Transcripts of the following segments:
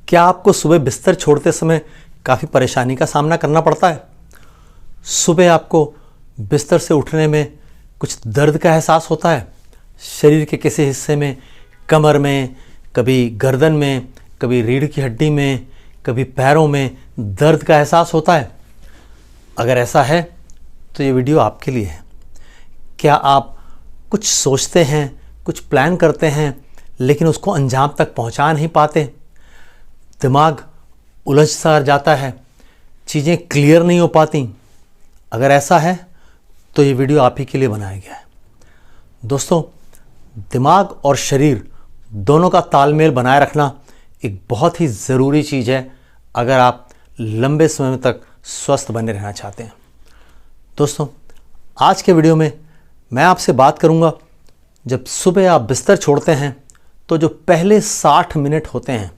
क्या आपको सुबह बिस्तर छोड़ते समय काफ़ी परेशानी का सामना करना पड़ता है? सुबह आपको बिस्तर से उठने में कुछ दर्द का एहसास होता है? शरीर के किसी हिस्से में, कमर में, कभी गर्दन में, कभी रीढ़ की हड्डी में, कभी पैरों में दर्द का एहसास होता है? अगर ऐसा है तो ये वीडियो आपके लिए है। क्या आप कुछ सोचते हैं, कुछ प्लान करते हैं, लेकिन उसको अंजाम तक पहुंचा नहीं पाते? दिमाग उलझ सा जाता है, चीज़ें क्लियर नहीं हो पाती? अगर ऐसा है तो ये वीडियो आप ही के लिए बनाया गया है। दोस्तों, दिमाग और शरीर दोनों का तालमेल बनाए रखना एक बहुत ही ज़रूरी चीज़ है अगर आप लंबे समय तक स्वस्थ बने रहना चाहते हैं। दोस्तों, आज के वीडियो में मैं आपसे बात करूंगा, जब सुबह आप बिस्तर छोड़ते हैं तो जो पहले 60 मिनट होते हैं,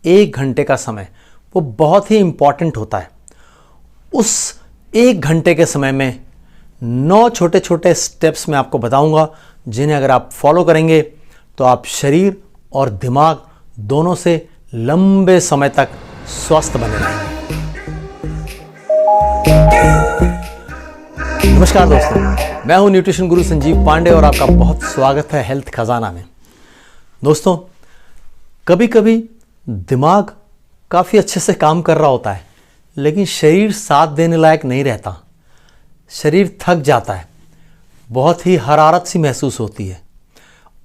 1 घंटे का समय, वो बहुत ही इम्पॉर्टेंट होता है। उस 1 घंटे के समय में 9 छोटे छोटे स्टेप्स मैं आपको बताऊंगा, जिन्हें अगर आप फॉलो करेंगे तो आप शरीर और दिमाग दोनों से लंबे समय तक स्वस्थ बने रहेंगे। नमस्कार दोस्तों, मैं हूं न्यूट्रिशन गुरु संजीव पांडे और आपका बहुत स्वागत है हेल्थ खजाना में। दोस्तों, कभी कभी दिमाग काफ़ी अच्छे से काम कर रहा होता है, लेकिन शरीर साथ देने लायक नहीं रहता। शरीर थक जाता है, बहुत ही हरारत सी महसूस होती है।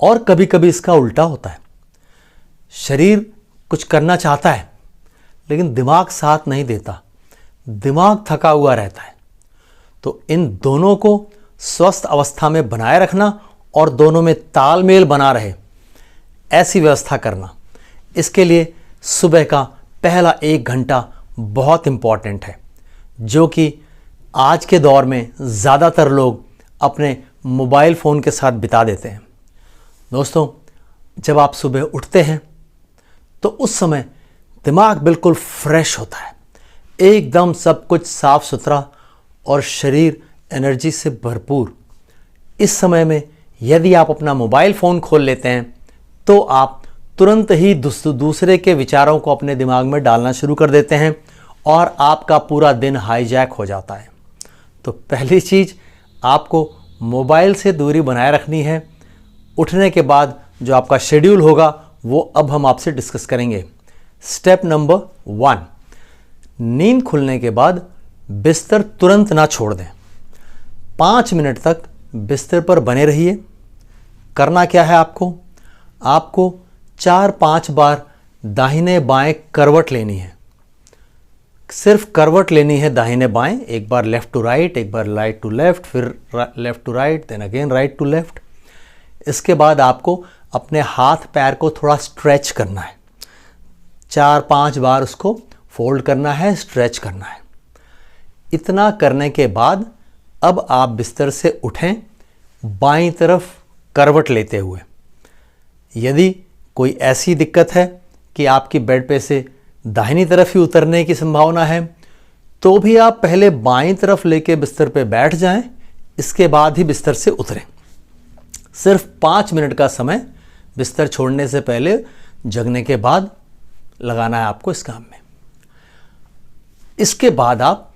और कभी कभी इसका उल्टा होता है, शरीर कुछ करना चाहता है लेकिन दिमाग साथ नहीं देता, दिमाग थका हुआ रहता है। तो इन दोनों को स्वस्थ अवस्था में बनाए रखना और दोनों में तालमेल बना रहे, ऐसी व्यवस्था करना, इसके लिए सुबह का पहला 1 घंटा बहुत इम्पॉर्टेंट है, जो कि आज के दौर में ज़्यादातर लोग अपने मोबाइल फ़ोन के साथ बिता देते हैं। दोस्तों, जब आप सुबह उठते हैं तो उस समय दिमाग बिल्कुल फ्रेश होता है, एकदम सब कुछ साफ सुथरा और शरीर एनर्जी से भरपूर। इस समय में यदि आप अपना मोबाइल फ़ोन खोल लेते हैं तो आप तुरंत ही दूसरे के विचारों को अपने दिमाग में डालना शुरू कर देते हैं और आपका पूरा दिन हाईजैक हो जाता है। तो पहली चीज़, आपको मोबाइल से दूरी बनाए रखनी है। उठने के बाद जो आपका शेड्यूल होगा वो अब हम आपसे डिस्कस करेंगे। स्टेप नंबर 1, नींद खुलने के बाद बिस्तर तुरंत ना छोड़ दें। 5 मिनट तक बिस्तर पर बने रहिए। करना क्या है आपको 4-5 बार दाहिने बाएं करवट लेनी है। सिर्फ करवट लेनी है दाहिने बाएं, एक बार लेफ्ट टू राइट, एक बार राइट टू लेफ्ट, फिर left to right, then again right to left. इसके बाद आपको अपने हाथ पैर को थोड़ा स्ट्रेच करना है, 4-5 बार उसको फोल्ड करना है, स्ट्रेच करना है। इतना करने के बाद अब आप बिस्तर से उठें बाईं तरफ करवट लेते हुए। यदि कोई ऐसी दिक्कत है कि आपकी बेड पे से दाहिनी तरफ ही उतरने की संभावना है, तो भी आप पहले बाईं तरफ लेके बिस्तर पे बैठ जाएं, इसके बाद ही बिस्तर से उतरें। सिर्फ 5 मिनट का समय बिस्तर छोड़ने से पहले, जगने के बाद लगाना है आपको इस काम में। इसके बाद आप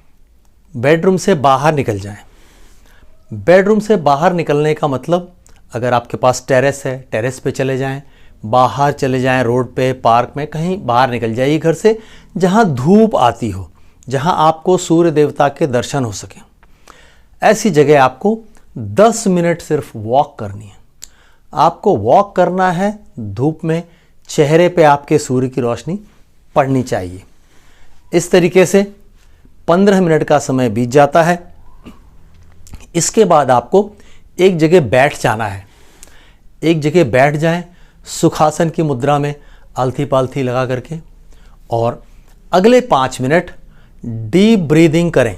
बेडरूम से बाहर निकल जाएं। बेडरूम से बाहर निकलने का मतलब, अगर आपके पास टेरेस है, टेरेस पे चले जाएं, बाहर चले जाएं, रोड पे, पार्क में, कहीं बाहर निकल जाइए घर से, जहां धूप आती हो, जहां आपको सूर्य देवता के दर्शन हो सके। ऐसी जगह आपको 10 मिनट सिर्फ वॉक करनी है। आपको वॉक करना है, धूप में चेहरे पे आपके सूर्य की रोशनी पड़नी चाहिए। इस तरीके से 15 मिनट का समय बीत जाता है। इसके बाद आपको एक जगह बैठ जाना है। एक जगह बैठ जाएं, सुखासन की मुद्रा में आलथी पालथी लगा करके, और अगले 5 मिनट डीप ब्रीदिंग करें।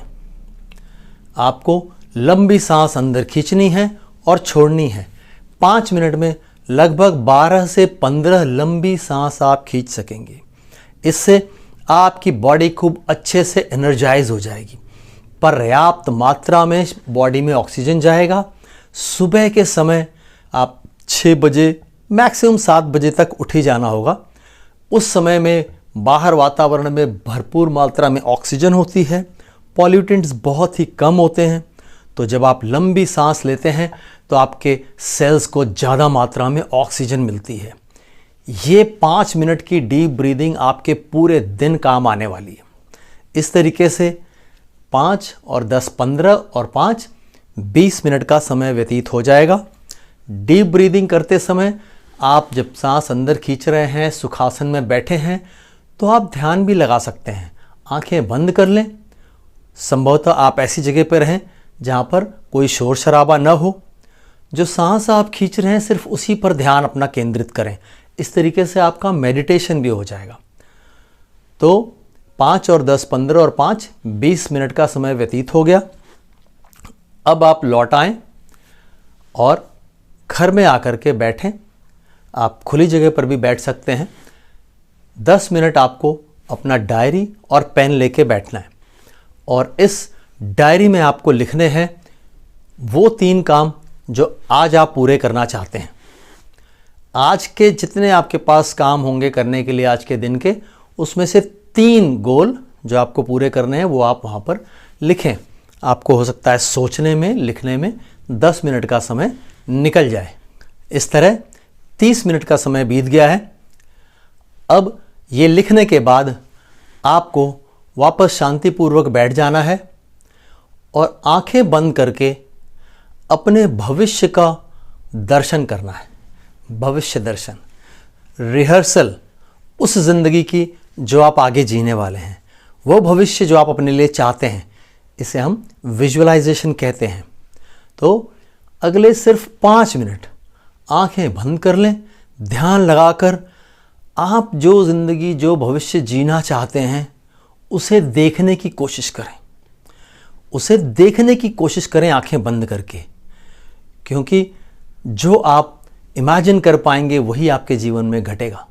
आपको लंबी सांस अंदर खींचनी है और छोड़नी है। 5 मिनट में लगभग 12 से 15 लंबी सांस आप खींच सकेंगे। इससे आपकी बॉडी खूब अच्छे से एनर्जाइज हो जाएगी। पर्याप्त मात्रा में बॉडी में ऑक्सीजन जाएगा। सुबह के समय आप 6 बजे मैक्सिमम 7 बजे तक उठ ही जाना होगा। उस समय में बाहर वातावरण में भरपूर मात्रा में ऑक्सीजन होती है, पॉल्यूटेंट्स बहुत ही कम होते हैं। तो जब आप लंबी सांस लेते हैं तो आपके सेल्स को ज़्यादा मात्रा में ऑक्सीजन मिलती है। ये 5 मिनट की डीप ब्रीदिंग आपके पूरे दिन काम आने वाली है। इस तरीके से 5 और 10 15 और 5 20 मिनट का समय व्यतीत हो जाएगा। डीप ब्रीदिंग करते समय आप जब सांस अंदर खींच रहे हैं, सुखासन में बैठे हैं, तो आप ध्यान भी लगा सकते हैं। आंखें बंद कर लें। संभवतः आप ऐसी जगह पर रहें जहाँ पर कोई शोर शराबा न हो। जो सांस आप खींच रहे हैं सिर्फ उसी पर ध्यान अपना केंद्रित करें। इस तरीके से आपका मेडिटेशन भी हो जाएगा। तो 5 और 10 15 और 5 20 मिनट का समय व्यतीत हो गया। अब आप लौट आएं और घर में आकर के बैठें। आप खुली जगह पर भी बैठ सकते हैं। 10 मिनट आपको अपना डायरी और पेन लेके बैठना है और इस डायरी में आपको लिखने हैं वो 3 काम जो आज आप पूरे करना चाहते हैं। आज के जितने आपके पास काम होंगे करने के लिए आज के दिन के, उसमें से 3 गोल जो आपको पूरे करने हैं वो आप वहाँ पर लिखें। आपको हो सकता है सोचने में, लिखने में 10 मिनट का समय निकल जाए। इस तरह 30 मिनट का समय बीत गया है। अब ये लिखने के बाद आपको वापस शांतिपूर्वक बैठ जाना है और आंखें बंद करके अपने भविष्य का दर्शन करना है। भविष्य दर्शन, रिहर्सल उस ज़िंदगी की जो आप आगे जीने वाले हैं, वो भविष्य जो आप अपने लिए चाहते हैं, इसे हम विजुअलाइजेशन कहते हैं। तो अगले सिर्फ 5 मिनट आंखें बंद कर लें। ध्यान लगाकर आप जो ज़िंदगी, जो भविष्य जीना चाहते हैं, उसे देखने की कोशिश करें। उसे देखने की कोशिश करें आंखें बंद करके, क्योंकि जो आप इमेजिन कर पाएंगे वही आपके जीवन में घटेगा।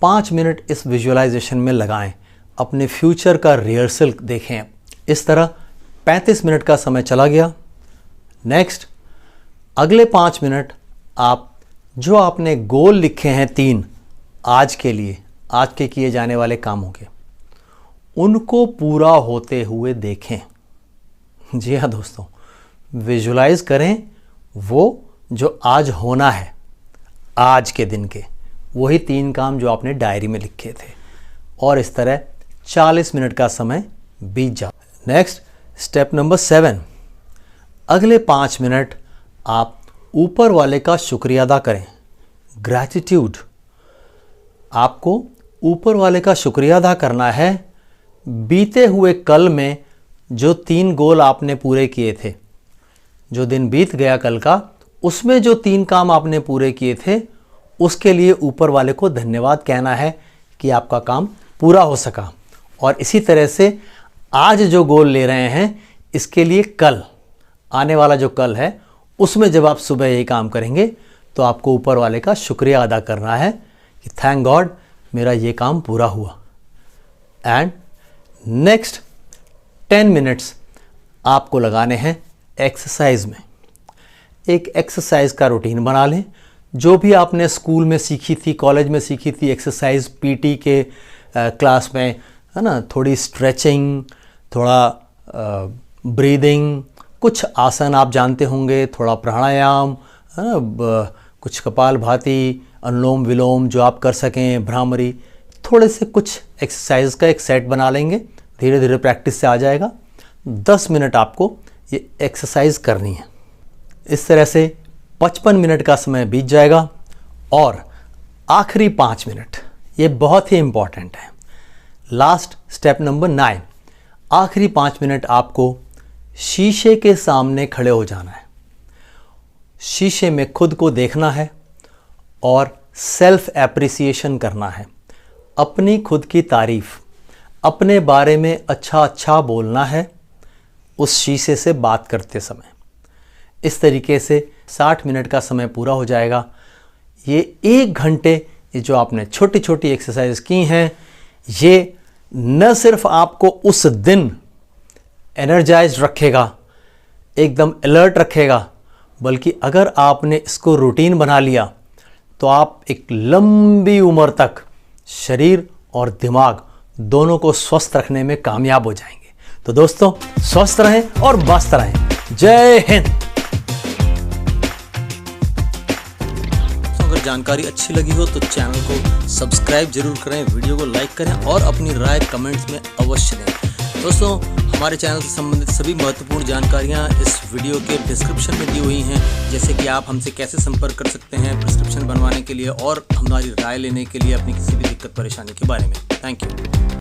5 मिनट इस विजुअलाइजेशन में लगाएं। अपने फ्यूचर का रिहर्सल देखें। इस तरह 35 मिनट का समय चला गया। नेक्स्ट, अगले 5 मिनट आप जो आपने गोल लिखे हैं 3 आज के लिए, आज के किए जाने वाले कामों के, उनको पूरा होते हुए देखें। जी हाँ दोस्तों, विजुलाइज करें वो जो आज होना है, आज के दिन के वही 3 काम जो आपने डायरी में लिखे थे। और इस तरह 40 मिनट का समय बीत जाए। नेक्स्ट, स्टेप नंबर 7, अगले 5 मिनट आप ऊपर वाले का शुक्रिया अदा करें। ग्रैटिट्यूड, आपको ऊपर वाले का शुक्रिया अदा करना है। बीते हुए कल में जो 3 गोल आपने पूरे किए थे, जो दिन बीत गया कल का, उसमें जो 3 काम आपने पूरे किए थे, उसके लिए ऊपर वाले को धन्यवाद कहना है कि आपका काम पूरा हो सका। और इसी तरह से आज जो गोल ले रहे हैं, इसके लिए कल, आने वाला जो कल है, उसमें जब आप सुबह यही काम करेंगे तो आपको ऊपर वाले का शुक्रिया अदा करना है कि थैंक गॉड मेरा ये काम पूरा हुआ। एंड नेक्स्ट 10 मिनट्स आपको लगाने हैं एक्सरसाइज में। एक एक्सरसाइज का रूटीन बना लें। जो भी आपने स्कूल में सीखी थी, कॉलेज में सीखी थी एक्सरसाइज, पीटी के क्लास में, है ना, थोड़ी स्ट्रेचिंग, थोड़ा ब्रीदिंग, कुछ आसन आप जानते होंगे, थोड़ा प्राणायाम, है ना, कुछ कपालभाति, अनुलोम विलोम जो आप कर सकें, भ्रामरी, थोड़े से कुछ एक्सरसाइज का एक सेट बना लेंगे। धीरे धीरे प्रैक्टिस से आ जाएगा। 10 मिनट आपको ये एक्सरसाइज करनी है। इस तरह से 55 मिनट का समय बीत जाएगा। और आखिरी 5 मिनट, ये बहुत ही इम्पॉर्टेंट है। लास्ट स्टेप नंबर 9, आखिरी 5 मिनट आपको शीशे के सामने खड़े हो जाना है। शीशे में खुद को देखना है और सेल्फ एप्रिसिएशन करना है। अपनी खुद की तारीफ, अपने बारे में अच्छा अच्छा बोलना है उस शीशे से बात करते समय। इस तरीके से 60 मिनट का समय पूरा हो जाएगा। ये 1 घंटे, ये जो आपने छोटी छोटी एक्सरसाइज की हैं, ये न सिर्फ आपको उस दिन एनर्जाइज्ड रखेगा, एकदम अलर्ट रखेगा, बल्कि अगर आपने इसको रूटीन बना लिया तो आप एक लंबी उम्र तक शरीर और दिमाग दोनों को स्वस्थ रखने में कामयाब हो जाएंगे। तो दोस्तों, स्वस्थ रहें और मस्त रहें। जय हिंद। अगर जानकारी अच्छी लगी हो तो चैनल को सब्सक्राइब जरूर करें, वीडियो को लाइक करें और अपनी राय कमेंट्स में अवश्य दें। दोस्तों, हमारे चैनल से संबंधित सभी महत्वपूर्ण जानकारियां इस वीडियो के डिस्क्रिप्शन में दी हुई हैं, जैसे कि आप हमसे कैसे संपर्क कर सकते हैं प्रिस्क्रिप्शन बनवाने के लिए और हमारी राय लेने के लिए अपनी किसी भी दिक्कत परेशानी के बारे में। Thank you.